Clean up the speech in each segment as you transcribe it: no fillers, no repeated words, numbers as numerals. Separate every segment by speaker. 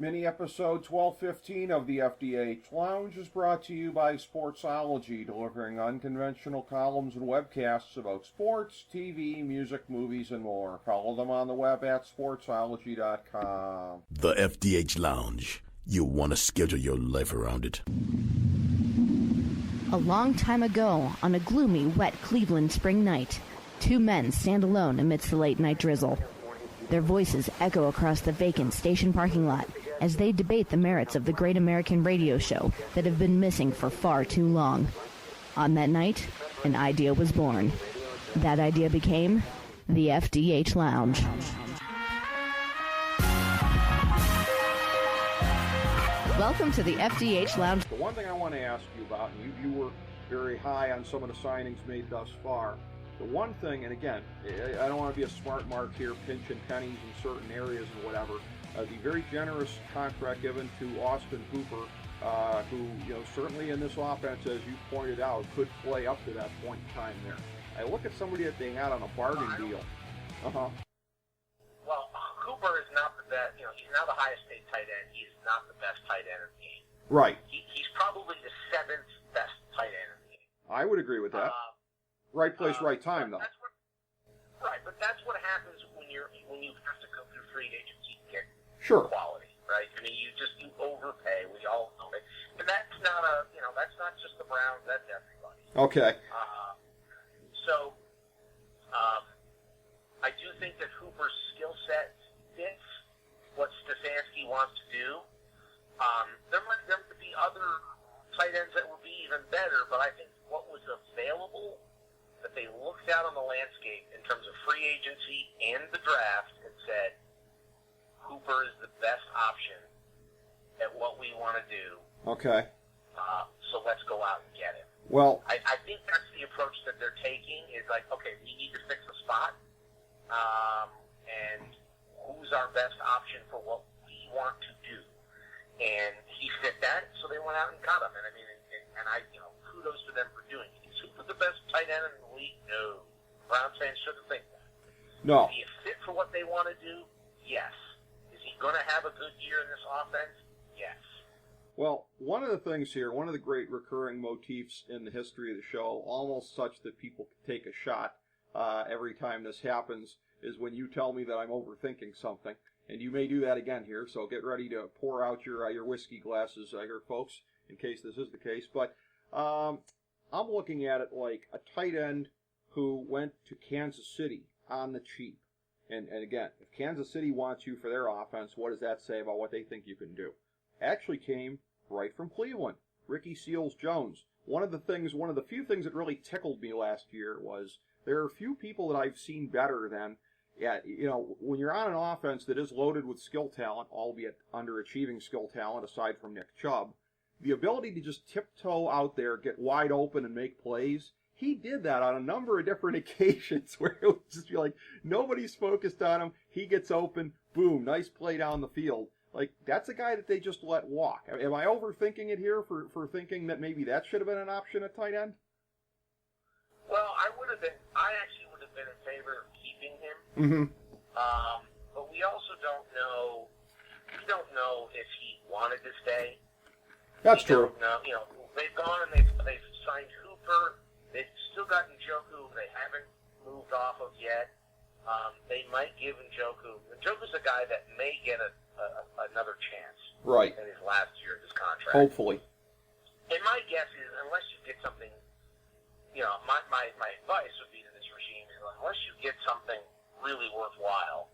Speaker 1: Mini episode 1215 of the FDH Lounge is brought to you by Sportsology, delivering unconventional columns and webcasts about sports, TV, music, movies, and more. Follow them on the web at sportsology.com.
Speaker 2: The FDH Lounge. You want to schedule your life around it.
Speaker 3: A long time ago, on a gloomy, wet Cleveland spring night, two men stand alone amidst the late-night drizzle. Their voices echo across the vacant station parking lot as they debate the merits of the great American radio show that have been missing for far too long. On that night, an idea was born. That idea became the FDH Lounge. Welcome to the FDH Lounge.
Speaker 1: The one thing I want to ask you about, and you were very high on some of the signings made thus far. The one thing, and again, I don't want to be a smart mark here, pinching pennies in certain areas or whatever, the very generous contract given to Austin Hooper, who, certainly in this offense, as you pointed out, could play up to that point in time there. I look at somebody that they had on a bargain deal.
Speaker 4: Well, Hooper is not the best, he's now the highest paid tight end. He is not the best tight end in the game.
Speaker 1: Right.
Speaker 4: He's probably the seventh best tight end in the game.
Speaker 1: I would agree with that. Right place, right time, though.
Speaker 4: Right, but that's what happens when you have to go through free agency to get quality, right? I mean, you overpay. We all know it, and that's not that's not just the Browns. That's everybody.
Speaker 1: Okay.
Speaker 4: I do think that Hooper's skill set fits what Stefanski wants to do. There might be other tight ends that would be even better, but I think what was available, that they looked out on the landscape in terms of free agency and the draft and said, Hooper is the best option at what we want to do.
Speaker 1: Okay.
Speaker 4: So let's go out and get him.
Speaker 1: Well,
Speaker 4: I think that's the approach that they're taking is like, okay, we need to fix the spot, and who's our best option for what we want to do. And he fit that, so they went out and got him. And I mean, and kudos to them for doing it. Is Hooper the best tight end in the league? No. Browns fans shouldn't think that.
Speaker 1: No.
Speaker 4: Is he a fit for what they want to do? Yes. Is he going to have a good year in this offense? Yes.
Speaker 1: Well, one of the things here, one of the great recurring motifs in the history of the show, almost such that people take a shot every time this happens, is when you tell me that I'm overthinking something. And you may do that again here, so get ready to pour out your whiskey glasses here, folks, in case this is the case. But I'm looking at it like a tight end who went to Kansas City on the cheap. And again, if Kansas City wants you for their offense, what does that say about what they think you can do? Actually came right from Cleveland, Ricky Seals-Jones. One of the few things that really tickled me last year was there are a few people that I've seen better than, when you're on an offense that is loaded with skill talent, albeit underachieving skill talent aside from Nick Chubb, the ability to just tiptoe out there, get wide open, and make plays, he did that on a number of different occasions where it would just be like, nobody's focused on him, he gets open, boom, nice play down the field. Like, that's a guy that they just let walk. Am I overthinking it here for thinking that maybe that should have been an option at tight end?
Speaker 4: Well, I actually would have been in favor of keeping him.
Speaker 1: Mm-hmm.
Speaker 4: But we also don't know if he wanted to stay.
Speaker 1: That's true.
Speaker 4: No, they've gone and they've signed Hooper. They've still got Njoku. They haven't moved off of yet. They might give Njoku. Njoku's a guy that may get another chance.
Speaker 1: Right.
Speaker 4: In his last year of his contract.
Speaker 1: Hopefully.
Speaker 4: And my guess is, unless you get something, my advice would be to this regime is, unless you get something really worthwhile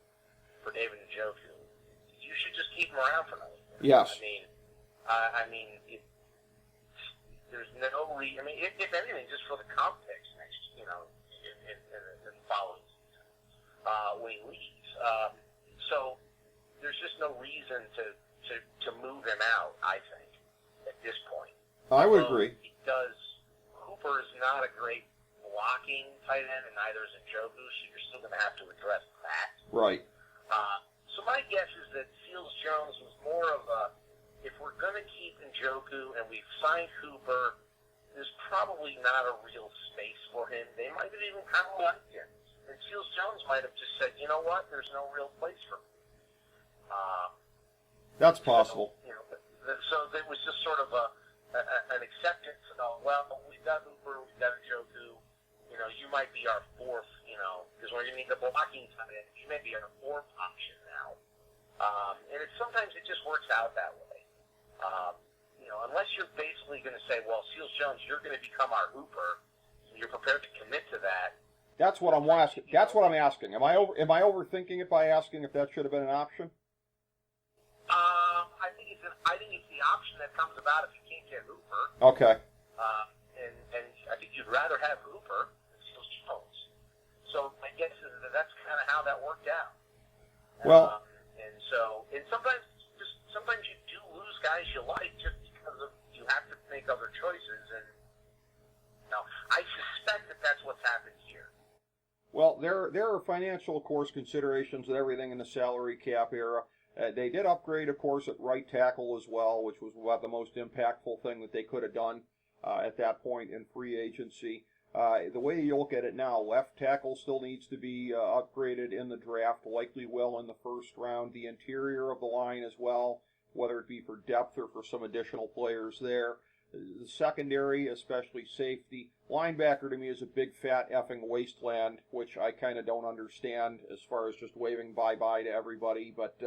Speaker 4: for David Njoku, you should just keep him around for another year.
Speaker 1: Yes.
Speaker 4: There's no reason. If anything, just for the comp picks next, in the following season, when he leaves. So there's just no reason to move him out, I think, at this point.
Speaker 1: I would agree.
Speaker 4: Hooper is not a great blocking tight end, and neither is Njoku, so you're still going to have to address that.
Speaker 1: Right.
Speaker 4: So my guess is that Seals-Jones was more of a, if we're going to keep Njoku and we've signed Hooper, there's probably not a real space for him. They might have even kind of liked him. And Seals-Jones might have just said, you know what, there's no real place for me.
Speaker 1: That's possible.
Speaker 4: So there was just sort of an acceptance of, well, we've got Hooper, we've got Njoku. You might be our fourth, because we're going to need the blocking tight end. You may be our fourth option now. And sometimes it just works out that way. Unless you're basically going to say, well, Seals Jones, you're going to become our Hooper, and you're prepared to commit to that.
Speaker 1: That's what I'm asking. That's what I'm asking. Am I overthinking it by asking if that should have been an option?
Speaker 4: I think it's the option that comes about if you can't get Hooper.
Speaker 1: Okay.
Speaker 4: And I think you'd rather have Hooper than Seals Jones. So my guess is that's kind of how that worked out.
Speaker 1: Well,
Speaker 4: and sometimes you do lose guys you like just because you have to make other choices. And I suspect that's what's happened here.
Speaker 1: Well, there are financial, of course, considerations and everything in the salary cap era. They did upgrade, of course, at right tackle as well, which was about the most impactful thing that they could have done at that point in free agency. The way you look at it now, left tackle still needs to be upgraded in the draft, likely will in the first round. The interior of the line as well, whether it be for depth or for some additional players there. The secondary, especially safety. Linebacker to me is a big fat effing wasteland, which I kind of don't understand as far as just waving bye-bye to everybody. But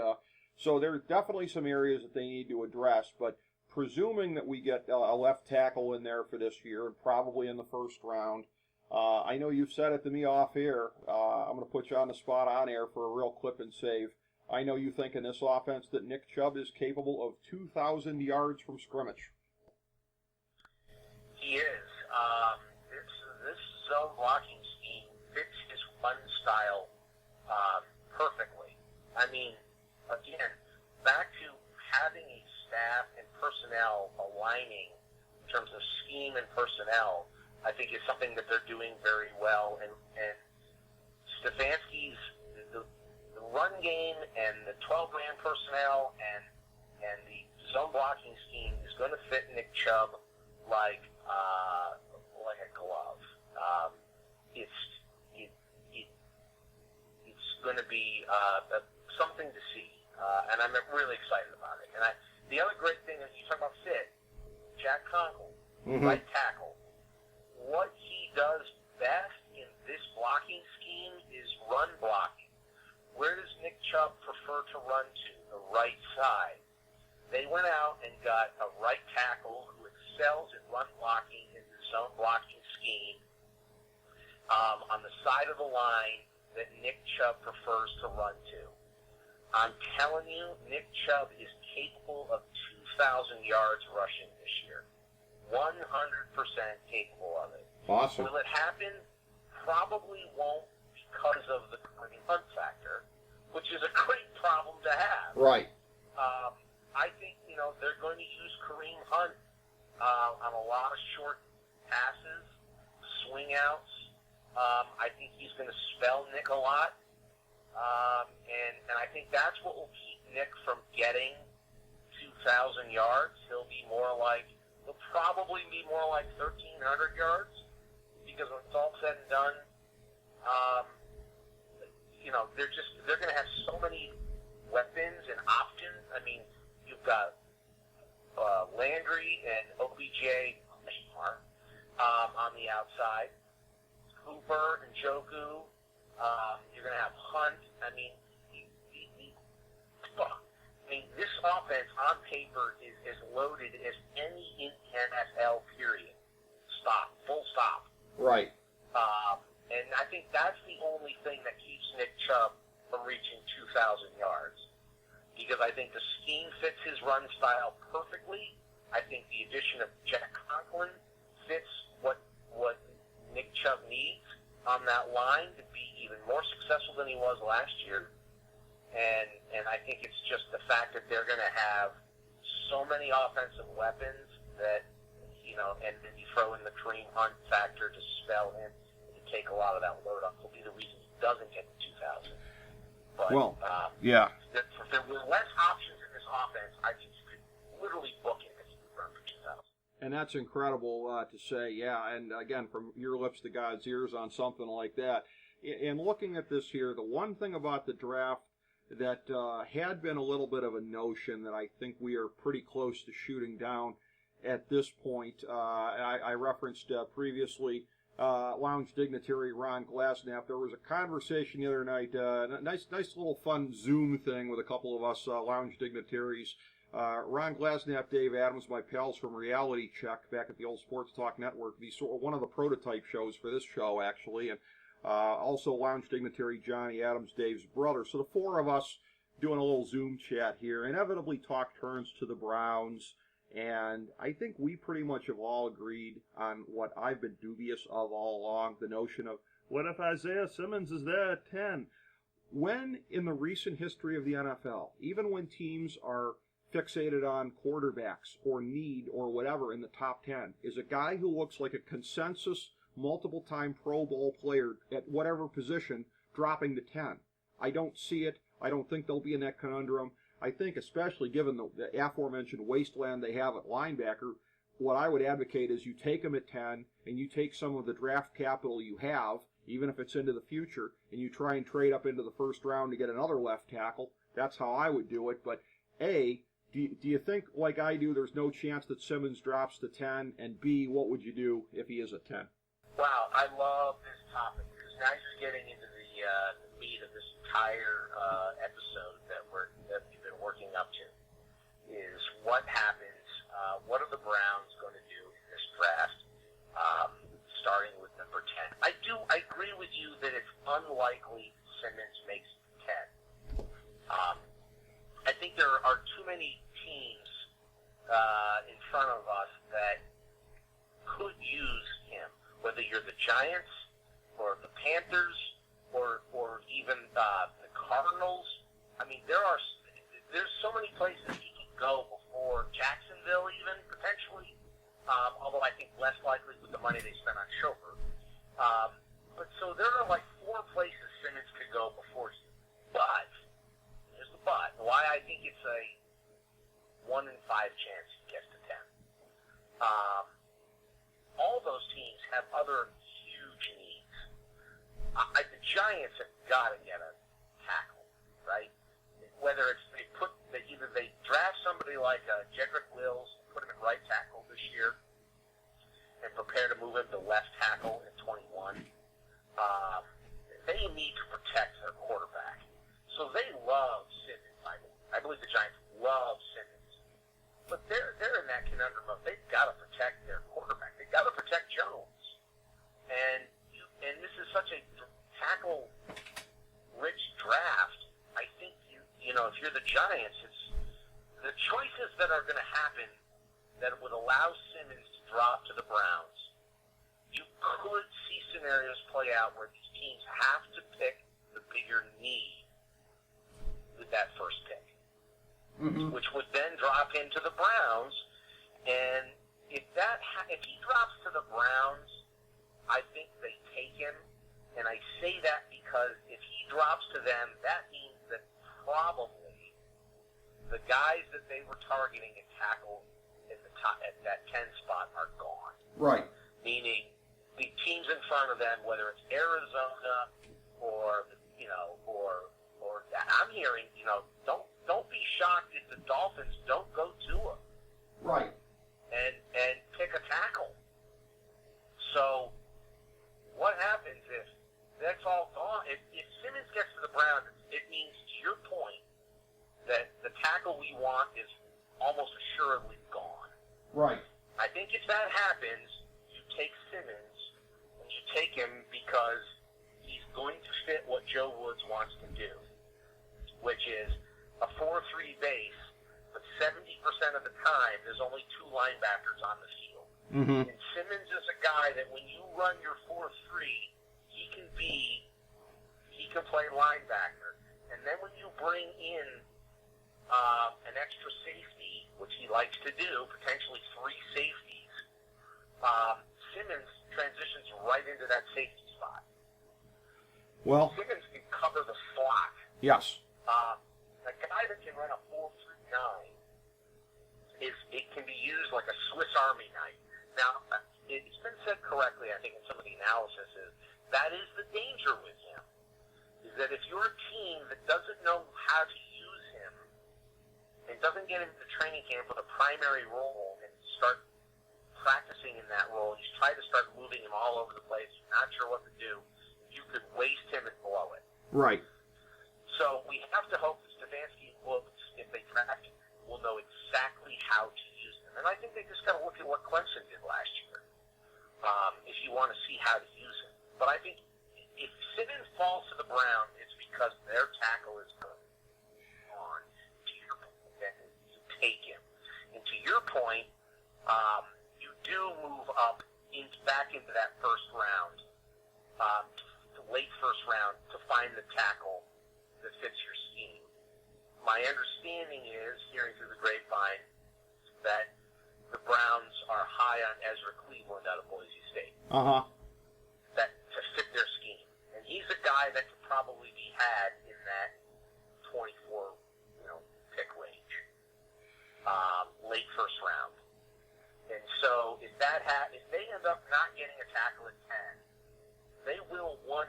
Speaker 1: so there's definitely some areas that they need to address, but presuming that we get a left tackle in there for this year, and probably in the first round, I know you've said it to me off air. I'm going to put you on the spot on air for a real clip and save. I know you think in this offense that Nick Chubb is capable of 2,000 yards from scrimmage.
Speaker 4: He is. This zone blocking scheme fits his run style perfectly. I mean, again, back to having a staff and personnel aligning in terms of scheme and personnel, I think is something that they're doing very well. And Stefanski's the run game and the 12-man personnel and the zone blocking scheme is going to fit Nick Chubb like a glove. It's going to be something to see, and I'm really excited about it. And the other great thing is you talk about fit, Jack Conklin, right tackle. What he does best in this blocking scheme is run blocking. Where does Nick Chubb prefer to run to? The right side. They went out and got a right tackle who excels at run blocking in the zone blocking scheme on the side of the line that Nick Chubb prefers to run to. I'm telling you, Nick Chubb is capable of 2,000 yards rushing this year. 100% capable of it.
Speaker 1: Awesome.
Speaker 4: Will it happen? Probably won't because of the Kareem Hunt factor, which is a great problem to have.
Speaker 1: Right.
Speaker 4: I think, they're going to use Kareem Hunt on a lot of short passes, swing outs. I think he's going to spell Nick a lot. And I think that's what will keep Nick from getting 2,000 yards. He'll probably be more like 1,300 yards because when it's all said and done, they're going to have so many weapons and options. I mean, you've got Landry and OBJ on the outside, Hooper and Njoku. You're going to have Hunt. I mean, this offense on paper is as loaded as any in NFL. Period. Full stop.
Speaker 1: Right.
Speaker 4: And I think that's the only thing that keeps Nick Chubb from reaching 2,000 yards. Because I think the scheme fits his run style perfectly. I think the addition of Jack Conklin fits what Nick Chubb needs on that line to be even more successful than he was last year. And I think it's just the fact that they're going to have so many offensive weapons that, and then you throw in the Kareem Hunt factor to spell him to take a lot of that load off will be the reason he doesn't get to 2,000. But,
Speaker 1: yeah.
Speaker 4: If there were less options in this offense, I think you could literally book it if you could run for 2,000.
Speaker 1: And that's incredible to say, yeah. And again, from your lips to God's ears on something like that. In looking at this here, the one thing about the draft that had been a little bit of a notion that I think we are pretty close to shooting down at this point. I referenced previously lounge dignitary Ron Glasnap. There was a conversation the other night, nice little fun Zoom thing with a couple of us lounge dignitaries. Ron Glasnap, Dave Adams, my pals from Reality Check back at the old Sports Talk Network. One of the prototype shows for this show, actually, and also lounge dignitary Johnny Adams, Dave's brother. So the four of us doing a little Zoom chat here. Inevitably talk turns to the Browns, and I think we pretty much have all agreed on what I've been dubious of all along, the notion of, what if Isaiah Simmons is there at 10? When in the recent history of the NFL, even when teams are fixated on quarterbacks or need or whatever in the top 10, is a guy who looks like a consensus multiple-time Pro Bowl player at whatever position dropping to 10? I don't see it. I don't think they'll be in that conundrum. I think, especially given the aforementioned wasteland they have at linebacker, what I would advocate is you take them at 10 and you take some of the draft capital you have, even if it's into the future, and you try and trade up into the first round to get another left tackle. That's how I would do it. But A, do you think, like I do, there's no chance that Simmons drops to 10? And B, what would you do if he is at 10?
Speaker 4: Wow, I love this topic because now you're getting into the meat of this entire episode that we've been working up to. Is what happens? What are the Browns going to do in this draft? Starting with number 10. I agree with you that it's unlikely Simmons makes 10. I think there are too many teams in front of us that could use him, whether you're the Giants or the Panthers or even the Cardinals. I mean, there's so many places he could go before Jacksonville, even potentially. Although I think less likely with the money they spent on Chauffeur. But so there are like 4 places Simmons could go before you. But here's the but. Why I think it's a 1 in 5 chance he gets to 10. All those teams have other huge needs. The Giants have got to get a tackle, right? Whether it's either they draft somebody like Jedrick Wills, put him at right tackle this year, and prepare to move him to left tackle in 21. They need to protect their quarterback. So they love Simmons. I believe the Giants love Simmons. But they're in that conundrum of they've got to protect their quarterback. They've got to protect Jones. And this is such a tackle-rich draft. I think, if you're the Giants, it's the choices that are going to happen that would allow Simmons to drop to the Browns. You could see scenarios play out where these teams have to pick the bigger need with that first pick, which would then drop into the Browns. And if he drops to the Browns, I think they take him. And I say that because if he drops to them, that means that probably the guys that they were targeting at tackle at that 10 spot are gone.
Speaker 1: Right.
Speaker 4: Meaning the teams in front of them, whether it's Arizona or I'm hearing, don't be shocked if the Dolphins don't go to him.
Speaker 1: Right.
Speaker 4: And pick a tackle. So what happens if that's all gone? If Simmons gets to the Browns, it means, to your point, that the tackle we want is almost assuredly gone.
Speaker 1: Right.
Speaker 4: I think if that happens, you take Simmons, and you take him because he's going to fit what Joe Woods wants to do, which is a 4-3 base, but 70% of the time there's only 2 linebackers on the field.
Speaker 1: Mm-hmm.
Speaker 4: And Simmons is a guy that when you run your 4-3, he can play linebacker. And then when you bring in an extra safety, which he likes to do, potentially 3 safeties, Simmons transitions right into that safety spot.
Speaker 1: Well,
Speaker 4: Simmons can cover the slot.
Speaker 1: yes.
Speaker 4: A guy that can run a 4.39 it can be used like a Swiss Army knife. Now, it's been said correctly, I think, in some of the analysis, is that is the danger with him, is that if you're a team that doesn't know how to use him and doesn't get into training camp with a primary role and start practicing in that role, you try to start moving him all over the place, you're not sure what to do, you could waste him and blow it.
Speaker 1: Right.
Speaker 4: So we have to hope that Stefanski and Woods, if they draft him, will know exactly how to use him. And I think they just got to look at what Clemson did last year, if you want to see how to use him. But I think if Simmons falls to the Browns, it's because their tackle is good on. To your point, you take him. And to your point, you do move up back into that first round, the late first round, to find the tackle that fits your scheme. My understanding is, hearing through the grapevine, that the Browns are high on Ezra Cleveland out of Boise State. That to fit their scheme. And he's a guy that could probably be had in that 24, pick range. Late first round. And so if they end up not getting a tackle at 10, they will 100%.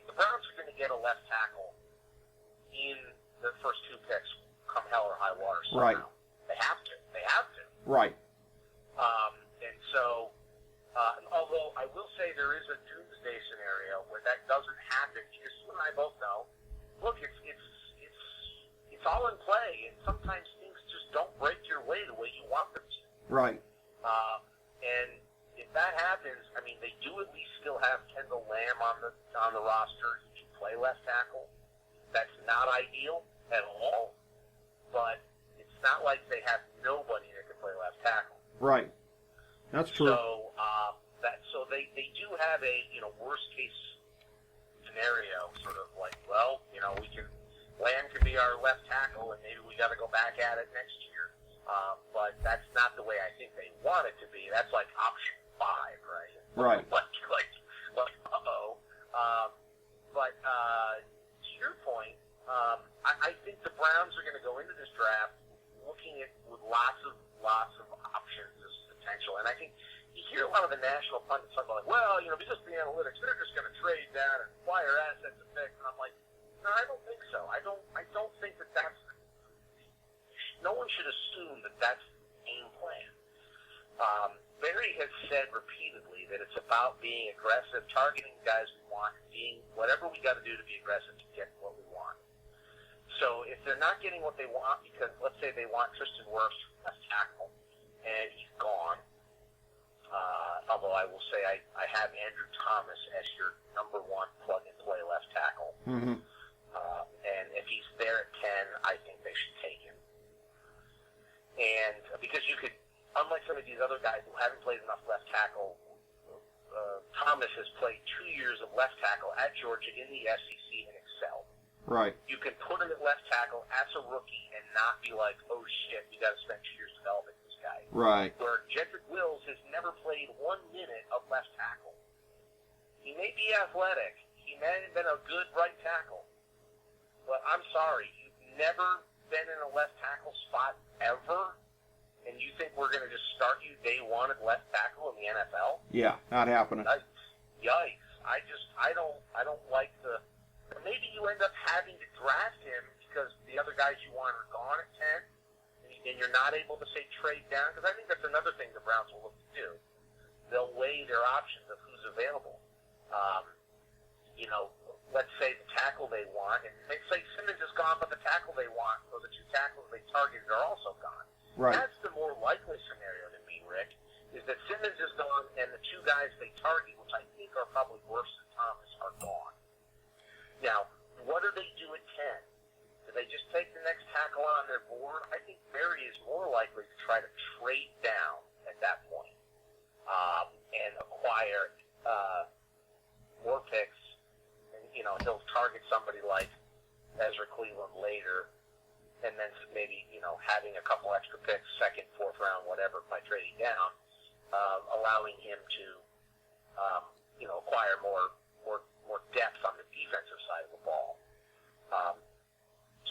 Speaker 4: The Browns are going to get a left tackle in the first two picks, come hell or high water somehow.
Speaker 1: Right.
Speaker 4: They have to.
Speaker 1: Right.
Speaker 4: And so, although I will say there is a doomsday scenario where that doesn't happen, because you and I both know, look, it's all in play, and sometimes things just don't break your way the way you want them to.
Speaker 1: Right.
Speaker 4: And if that happens, I mean, they do at least still have Kendall Lamb on the roster. He can play left tackle. That's not ideal at all, but it's not like they have nobody that can play left tackle.
Speaker 1: Right. That's true.
Speaker 4: So they do have a worst case scenario, sort of like, well, Lamb can be our left tackle, and maybe we got to go back at it next year. But that's not the way I think they want it to be. That's like option 5, right?
Speaker 1: Right.
Speaker 4: like uh-oh. But to your point, I think the Browns are going to go into this draft looking at with lots of options as potential. And I think you hear a lot of the national pundits talk about, like, well, because of the analytics, they're just going to trade down and acquire assets and picks. And I'm like, no, I don't think so. I don't think that's. No one should assume that that's the game plan. Barry has said repeatedly that it's about being aggressive, targeting the guys we want, being whatever we got to do to be aggressive to get what we want. So if they're not getting what they want, because let's say they want Tristan Wirfs left tackle, and he's gone. Although I will say I have Andrew Thomas as your number 1 plug-and-play left tackle.
Speaker 1: Mm-hmm.
Speaker 4: And if he's there at 10, I think they should take him. And because you could, unlike some of these other guys who haven't played enough left tackle, Thomas has played 2 years of left tackle at Georgia in the SEC and excelled.
Speaker 1: Right.
Speaker 4: You can put him at left tackle as a rookie and not be like, oh shit, we got to spend 2 years developing this guy.
Speaker 1: Right.
Speaker 4: Where Jedrick Wills has never played 1 minute of left tackle. He may be athletic. He may have been a good right tackle. But I'm sorry, you've never been in a left tackle spot ever, and you think we're going to just start you day 1 at left tackle in the NFL?
Speaker 1: Yeah, not happening.
Speaker 4: Yikes. I don't like the. Maybe you end up having to draft him because the other guys you want are gone at 10, and you're not able to, say, trade down, because I think that's another thing the Browns will look to do. They'll weigh their options of who's available. Let's say the tackle they want, and they say Simmons is gone, but the tackle they want, or the 2 tackles they targeted, are also gone.
Speaker 1: Right.
Speaker 4: That's the more likely scenario to me, Rick, is that Simmons is gone, and the 2 guys they target, which I think are probably worse than Thomas, are gone. Now, what do they do at 10? Do they just take the next tackle on their board? I think Barry is more likely to try to trade down at that point and acquire more picks. And, he'll target somebody like Ezra Cleveland later, and then maybe, having a couple extra picks, 2nd, 4th round, whatever, by trading down, allowing him to, acquire more depth on the defensive side of the ball.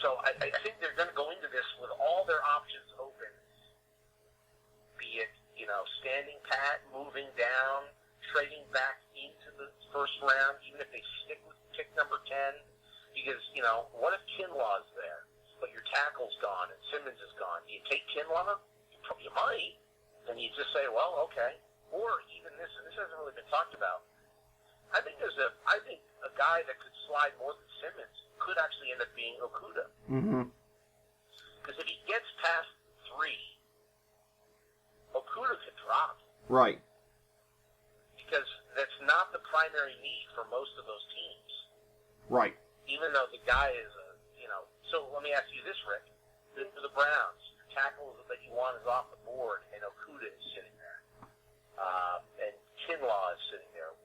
Speaker 4: So I think they're going to go into this with all their options open, be it, standing pat, moving down, trading back into the first round, even if they stick with pick number 10, because, what if Kinlaw's there? tackle's gone and Simmons is gone. Do you take Kinlaw? You might. And you just say, well, okay. Or even this, and this hasn't really been talked about. I think a guy that could slide more than Simmons could actually end up being Okuda.
Speaker 1: Mm-hmm.
Speaker 4: Because if he gets past 3, Okuda could drop.
Speaker 1: Right.
Speaker 4: Because that's not the primary need for most of those teams.
Speaker 1: Right.
Speaker 4: Even though the guy is So let me ask you this, Rick. For the Browns, your tackle that you want is off the board, and Okuda is sitting there. And Kinlaw is sitting there.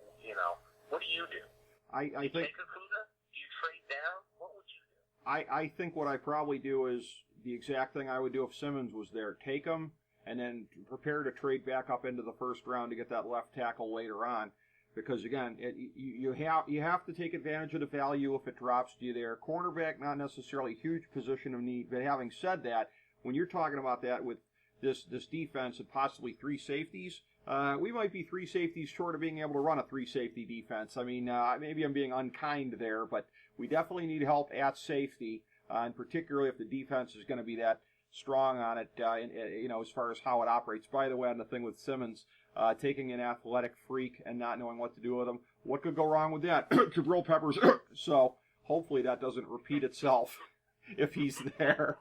Speaker 4: What do you do?
Speaker 1: I think.
Speaker 4: Take Okuda? Do you trade down? What would you do?
Speaker 1: I think what I probably do is the exact thing I would do if Simmons was there. Take him and then prepare to trade back up into the first round to get that left tackle later on. Because again, you have to take advantage of the value if it drops to you there. Cornerback, not necessarily a huge position of need, but having said that, when you're talking about that with this defense and possibly 3 safeties, we might be 3 safeties short of being able to run a 3-safety defense. I mean, maybe I'm being unkind there, but we definitely need help at safety, and particularly if the defense is going to be that strong on it, as far as how it operates. By the way, on the thing with Simmons, taking an athletic freak and not knowing what to do with him, what could go wrong with that? Jabril Peppers. So hopefully that doesn't repeat itself if he's there.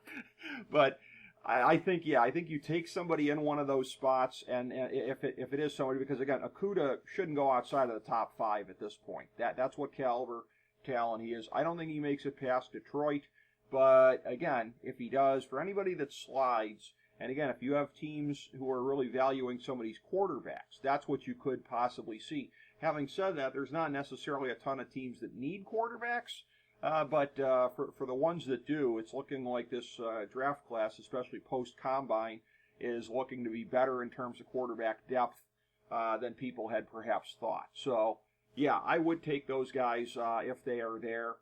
Speaker 1: But I think you take somebody in one of those spots, and if it is somebody, because again, Okuda shouldn't go outside of the top 5 at this point. That's what caliber talent he is. I don't think he makes it past Detroit, but again, if he does, for anybody that slides, and again, if you have teams who are really valuing somebody's quarterbacks, that's what you could possibly see. Having said that, there's not necessarily a ton of teams that need quarterbacks, but for the ones that do, it's looking like this draft class, especially post-combine, is looking to be better in terms of quarterback depth than people had perhaps thought. So, yeah, I would take those guys if they are there,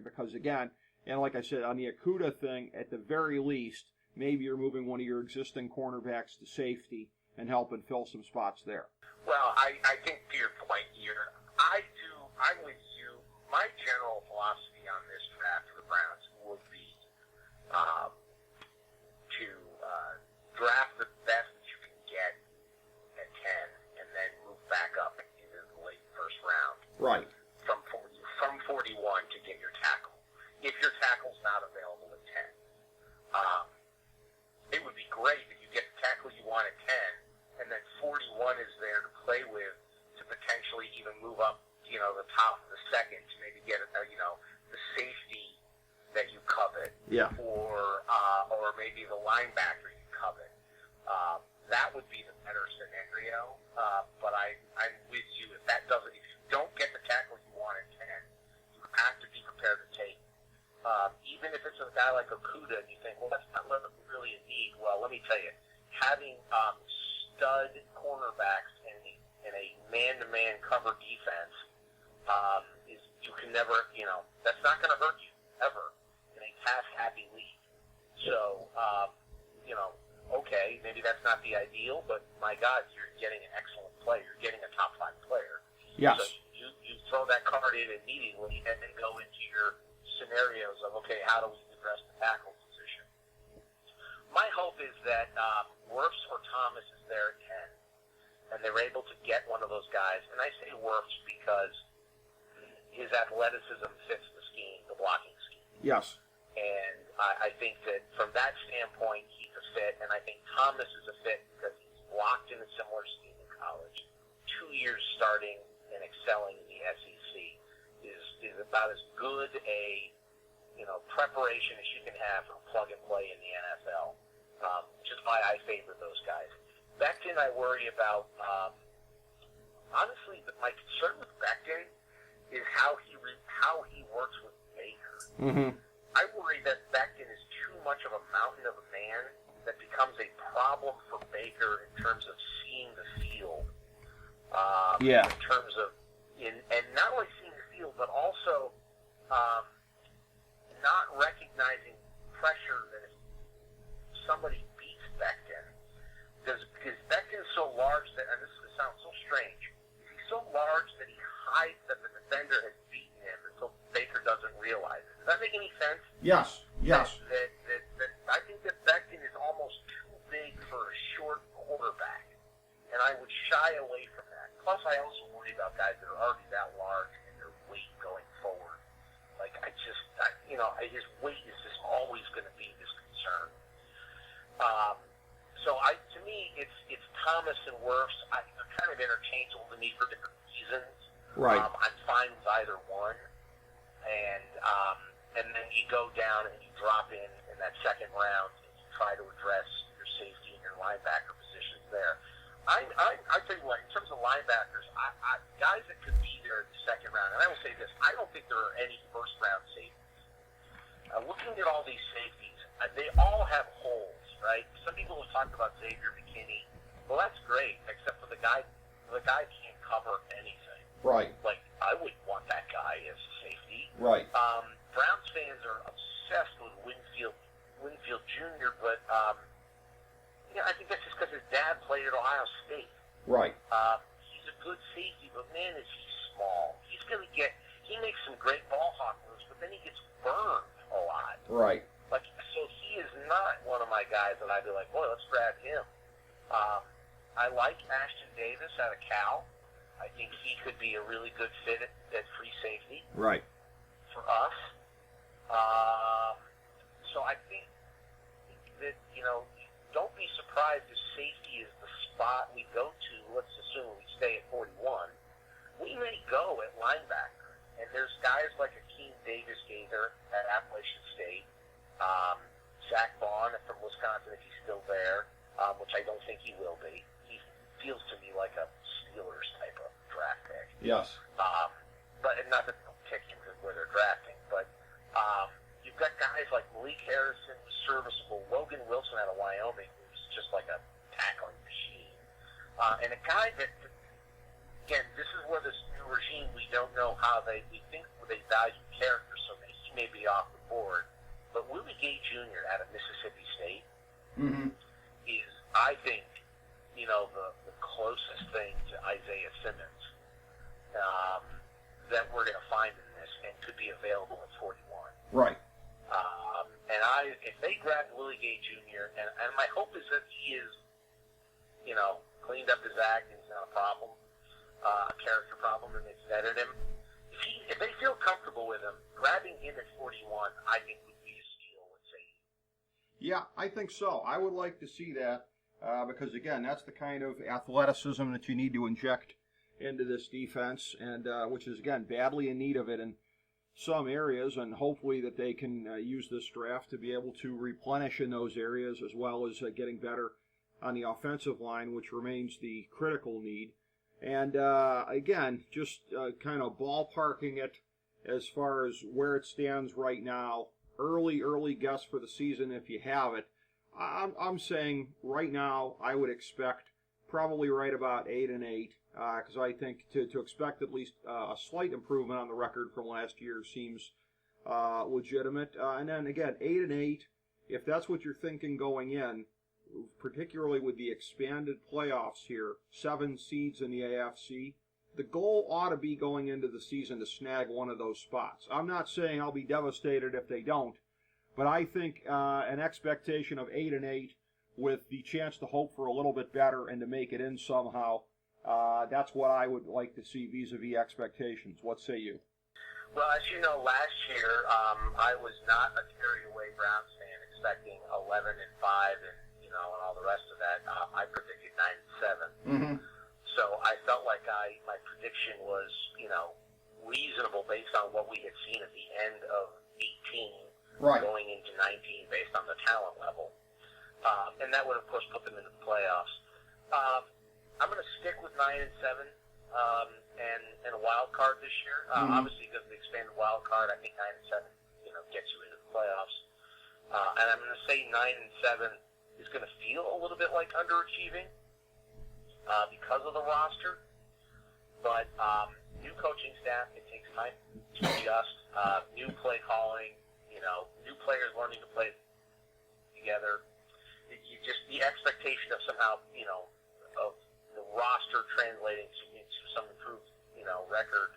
Speaker 1: because again, and like I said, on the Okuda thing, at the very least, maybe you're moving one of your existing cornerbacks to safety and helping fill some spots there.
Speaker 4: Well, I think to your point here, I'm with you. My general philosophy on this draft for the Browns would be to draft the best that you can get at 10 and then move back up into the late first round.
Speaker 1: Right.
Speaker 4: From 41 to get your tackle. If your tackle's not available at 10. It would be great if you get the tackle you want at 10, and then 41 is there to play with to potentially even move up, the top of the second to maybe get, the safety that you covet,
Speaker 1: yeah,
Speaker 4: or maybe the linebacker you covet. That would be the better scenario. But I'm with you. If you don't get the tackle you want at 10, you have to be prepared to take. Even if it's a guy like Okuda, and you think, well, that's not really a need. Well, let me tell you, having stud cornerbacks in a man-to-man cover defense you can never, that's not going to hurt you ever in a pass-happy league. So, okay, maybe that's not the ideal, but my God, you're getting an excellent player. You're getting a top 5 player.
Speaker 1: Yes.
Speaker 4: So you throw that card in immediately and then go into your scenarios of, okay, how do we address the tackle position? My hope is that Wirfs or Thomas is there at 10, and they're able to get one of those guys. And I say Wirfs because his athleticism fits the scheme, the blocking scheme.
Speaker 1: Yes.
Speaker 4: And I think that from that standpoint, he's a fit, and I think Thomas is a fit because he's blocked in a similar scheme in college. 2 years starting and excelling in the SEC is about as good a preparation as you can have for plug and play in the NFL, which is why I favor those guys. Becton, I worry about. Honestly, my concern with Becton is how he works with Baker.
Speaker 1: Mm-hmm.
Speaker 4: I worry that Becton is too much of a mountain of a man that becomes a problem for Baker in terms of seeing the field.
Speaker 1: Yeah.
Speaker 4: In terms of, and not only seeing the field, but also not recognizing pressure that if somebody beats Becton, because Becton's so large that, and this sounds so strange, he's so large that he hides that the defender has beaten him until Baker doesn't realize it. Does that make any sense?
Speaker 1: Yes. Yes.
Speaker 4: That big for a short quarterback, and I would shy away from that. Plus, I also worry about guys that are already that large and their weight going forward. Like, his weight is just always going to be this concern. So to me, it's Thomas and Wirfs. They're kind of interchangeable to me for different reasons.
Speaker 1: Right.
Speaker 4: I'm fine with either one, and then you go down and you drop in that second round and you try to address your safety and your linebacker positions there. I tell you what, in terms of linebackers, guys that could be there in the second round, and I will say this, I don't think there are any first round safeties. Looking at all these safeties, they all have holes, right? Some people have talked about Xavier McKinney. Well, that's great, except for the guy can't cover anything.
Speaker 1: Right.
Speaker 4: Like, I wouldn't want that guy as a safety.
Speaker 1: Right.
Speaker 4: Browns fans are obsessed with Winfield Jr., but I think that's just because his dad played at Ohio State.
Speaker 1: Right.
Speaker 4: He's a good safety, but man, is he small. He makes some great ball hawk moves, but then he gets burned a lot.
Speaker 1: Right.
Speaker 4: Like, so he is not one of my guys that I'd be like, boy, let's grab him. I like Ashton Davis out of Cal. I think he could be a really good fit at free safety.
Speaker 1: Right.
Speaker 4: For us. So I think that, don't be surprised if safety is the spot we go to. Let's assume we stay at 41. We may go at linebacker. And there's guys like Akeem Davis-Gaither at Appalachian State, Zach Vaughn from Wisconsin, if he's still there, which I don't think he will be. He feels to me like a Steelers type of draft pick.
Speaker 1: Yes.
Speaker 4: But not that they'll pick him where they're drafting, but you've got guys like Malik Harrison, who's serviceable, Logan Wilson out of Wyoming, who's just like a tackling machine, and a guy that, again, this is where this new regime, we don't know how we think they value character, so he may be off the board, but Willie Gay Jr. out of Mississippi State is, I think, the closest thing to Isaiah Simmons that we're going to find in this, and could be available at 41.
Speaker 1: Right.
Speaker 4: And if they grab Willie Gay Jr., and my hope is that he is, cleaned up his act and he's not a problem, a character problem, and they've vetted him. If they feel comfortable with him, grabbing him at 41, I think would be a steal at safety.
Speaker 1: Yeah, I think so. I would like to see that because, again, that's the kind of athleticism that you need to inject into this defense, and which is, again, badly in need of it in some areas, and hopefully that they can use this draft to be able to replenish in those areas, as well as getting better on the offensive line, which remains the critical need. And again, just kind of ballparking it as far as where it stands right now. Early guess for the season if you have it. I'm saying right now I would expect probably right about 8-8, because I think to expect at least a slight improvement on the record from last year seems legitimate. And then again, 8-8, if that's what you're thinking going in, particularly with the expanded playoffs here, 7 seeds in the AFC, the goal ought to be going into the season to snag one of those spots. I'm not saying I'll be devastated if they don't, but I think an expectation of 8-8 with the chance to hope for a little bit better and to make it in somehow, that's what I would like to see vis-a-vis expectations. What say you?
Speaker 4: Well, as you know, last year I was not a carry-away Browns fan, expecting 11-5 and all the rest of that. I predicted 9-7. So I felt like my prediction was, reasonable based on what we had seen at the end of 18,
Speaker 1: right,
Speaker 4: going into 19 based on the talent level. And that would, of course, put them into the playoffs. I'm going to stick with 9-7 and a wild card this year. Obviously, because of the expanded wild card, I think 9-7, gets you into the playoffs. And I'm going to say 9-7 is going to feel a little bit like underachieving because of the roster. But new coaching staff, it takes time to adjust. New play calling, new players learning to play together. The expectation of somehow, of the roster translating into some improved, record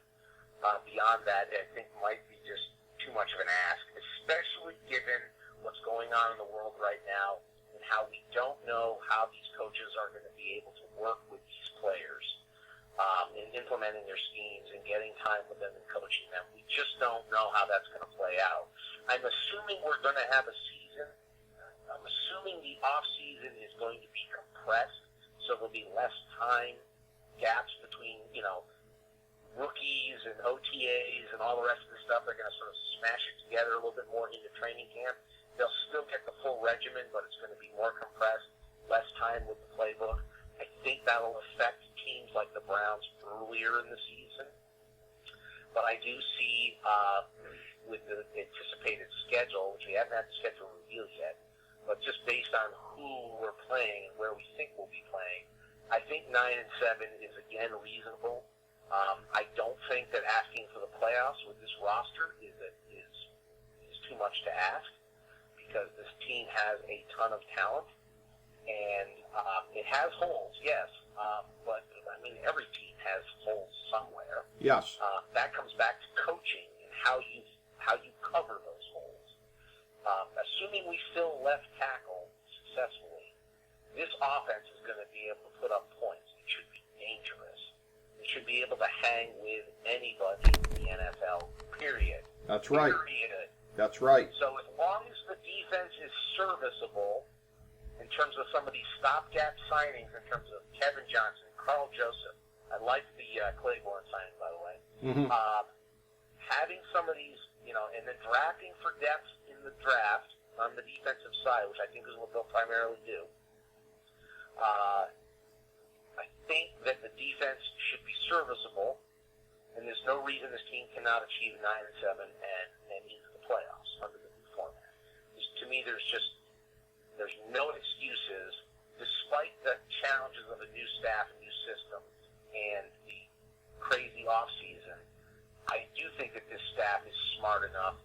Speaker 4: beyond that, I think might be just too much of an ask, especially given what's going on in the world right now and how we don't know coaches are going to be able to work with these players in implementing their schemes and getting time with them and coaching them. We just don't know how that's going to play out. I'm assuming we're going to have a season. I'm assuming the off-season is going to be compressed, so there'll be less time gaps between, rookies and OTAs and all the rest of the stuff. They're going to sort of smash it together a little bit more into training camp. They'll still get the full regimen, but it's going to be more compressed, less time with the playbook. I think that'll affect teams like the Browns earlier in the season. But I do see, with the anticipated schedule, which we haven't had the schedule revealed yet, but just based on who we're playing and where we think we'll be playing, I think 9-7 is again reasonable. I don't think that asking for the playoffs with this roster is too much to ask, because this team has a ton of talent, and it has holes, yes, but I mean every team has holes somewhere.
Speaker 1: Yes.
Speaker 4: That comes back to coaching and how you cover those holes. Assuming we fill left tackle successfully, this offense is going to be able to put up points. It should be dangerous. It should be able to hang with anybody in the NFL, period.
Speaker 1: That's right.
Speaker 4: Period.
Speaker 1: That's right.
Speaker 4: So as long as the defense is serviceable in terms of some of these stopgap signings, in terms of Kevin Johnson, Carl Joseph, I like the Claiborne signing, by the way.
Speaker 1: Mm-hmm.
Speaker 4: Having some of these, and then drafting for depth in the draft on the defensive side, which I think is what they'll primarily do. I think that the defense should be serviceable, and there's no reason this team cannot achieve 9-7 and into the playoffs under the new format. To me, there's no excuses, despite the challenges of a new staff, a new system, and the crazy off season. I do think that this staff is smart enough.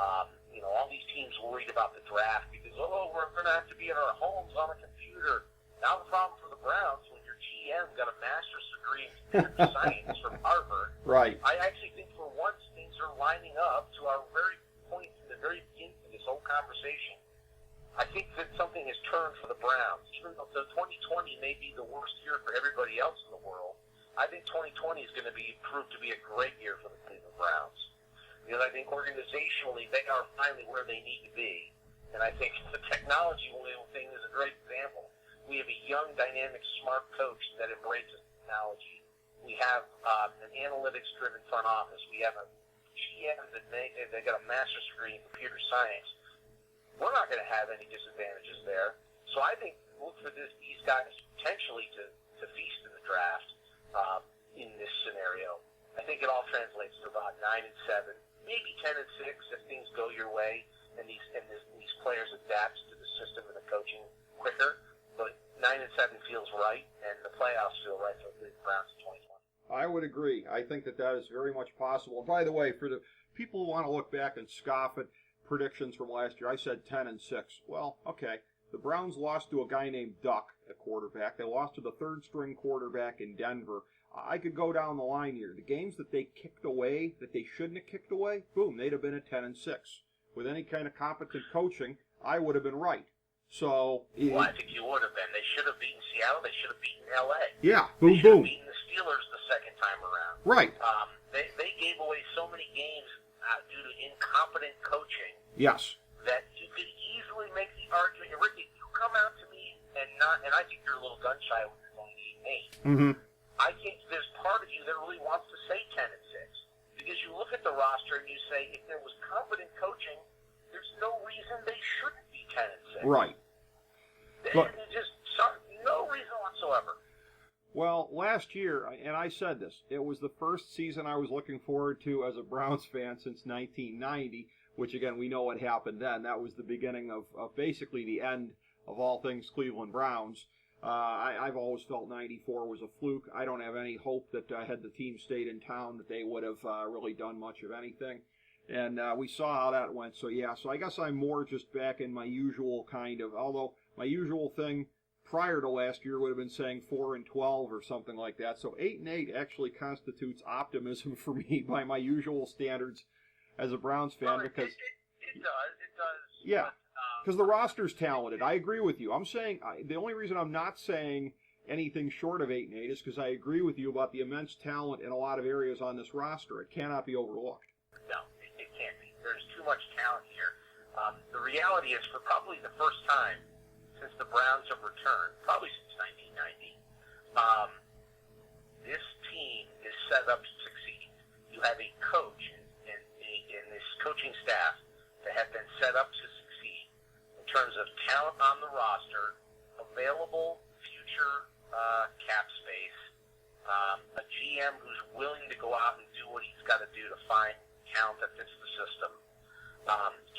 Speaker 4: All these teams worried about the draft because, we're going to have to be in our homes on a computer. Now the problem for the Browns, when your GM got a master's degree in computer science from Harvard,
Speaker 1: right.
Speaker 4: I actually think for once things are lining up to our very point in the very beginning of this whole conversation. I think that something has turned for the Browns. Even though 2020 may be the worst year for everybody else in the world, I think 2020 is going to prove to be a great year for the Cleveland Browns. Because I think organizationally they are finally where they need to be. And I think the technology thing is a great example. We have a young, dynamic, smart coach that embraces technology. We have an analytics-driven front office. We have a GM that they got a master's degree in computer science. We're not going to have any disadvantages there. So I think look for these guys potentially to feast in the draft in this scenario. I think it all translates to about 9-7, maybe 10-6 if things go your way and these players adapt to the system and the coaching quicker. But 9-7 feels right, and the playoffs feel right for the Browns in 2020.
Speaker 1: I would agree. I think that is very much possible. And by the way, for the people who want to look back and scoff at predictions from last year, I said 10-6. Well, okay. The Browns lost to a guy named Duck at quarterback. They lost to the third-string quarterback in Denver. I could go down the line here. The games that they kicked away, that they shouldn't have kicked away, boom, they'd have been at 10-6. With any kind of competent coaching, I would have been right. So,
Speaker 4: well, I think you would have been. They should have beaten Seattle. They should have beaten L.A.
Speaker 1: Yeah,
Speaker 4: boom,
Speaker 1: they should have
Speaker 4: beaten the Steelers the second time around.
Speaker 1: Right.
Speaker 4: They gave away so many games due to incompetent coaching.
Speaker 1: Yes.
Speaker 4: That you could easily make the argument. Ricky, you come out to me and I think you're a little gun shy when you're going 8-8.
Speaker 1: Mm-hmm.
Speaker 4: I think there's part of you that really wants to say 10-6 because you look at the roster and you say if there was competent coaching, there's no reason they shouldn't be 10-6.
Speaker 1: Right.
Speaker 4: But just no reason whatsoever.
Speaker 1: Well, last year, and I said this, it was the first season I was looking forward to as a Browns fan since 1990, which again, we know what happened then. That was the beginning of basically the end of all things Cleveland Browns. I've always felt 94 was a fluke. I don't have any hope that had the team stayed in town that they would have really done much of anything. And we saw how that went. So I guess I'm more just back in my usual kind of, although my usual thing prior to last year would have been saying 4-12 or something like that. So 8-8 actually constitutes optimism for me by my usual standards as a Browns fan,
Speaker 4: well,
Speaker 1: because
Speaker 4: it does.
Speaker 1: Yeah.
Speaker 4: But,
Speaker 1: Because the roster's talented. I agree with you. I'm saying the only reason I'm not saying anything short of 8-8 is because I agree with you about the immense talent in a lot of areas on this roster. It cannot be overlooked.
Speaker 4: No, it can't be. There's too much talent here. The reality is, for probably the first time since the Browns have returned, probably since 1990, this team is set up to succeed. You have a coach and this coaching staff that have been set up to succeed in terms of talent on the roster, available future cap space, a GM who's willing to go out and do what he's got to do to find talent that fits the system.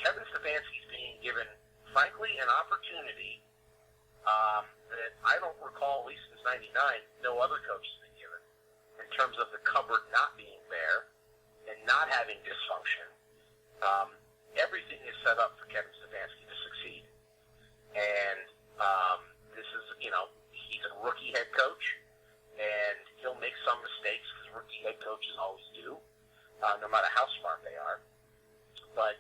Speaker 4: Kevin Stefanski's being given, frankly, an opportunity that I don't recall, at least since '99, no other coach has been given, in terms of the cupboard not being bare and not having dysfunction. Everything is set up for Kevin Stefanski to succeed. And this is, he's a rookie head coach, and he'll make some mistakes because rookie head coaches always do, no matter how smart they are. But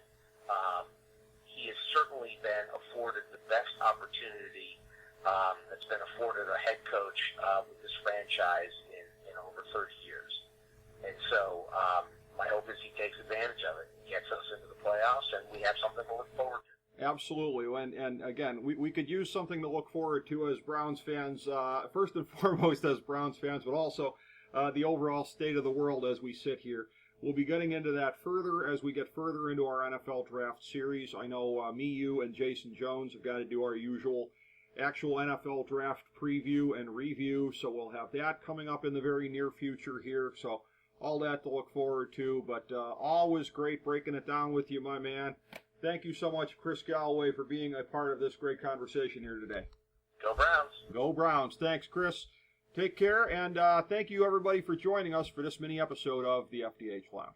Speaker 4: he has certainly been afforded the best opportunity that's been afforded a head coach with this franchise in over 30 years. And so my hope is he takes advantage of it, gets us into the playoffs, and we have something to look forward to.
Speaker 1: Absolutely, and again, we could use something to look forward to as Browns fans, first and foremost as Browns fans, but also the overall state of the world as we sit here. We'll be getting into that further as we get further into our NFL draft series. I know me, you, and Jason Jones have got to do our usual actual NFL draft preview and review, so we'll have that coming up in the very near future here, so all that to look forward to, but always great breaking it down with you, my man. Thank you so much, Chris Galloway, for being a part of this great conversation here today.
Speaker 4: Go Browns.
Speaker 1: Go Browns. Thanks, Chris. Take care, and thank you, everybody, for joining us for this mini episode of the FDH Lounge.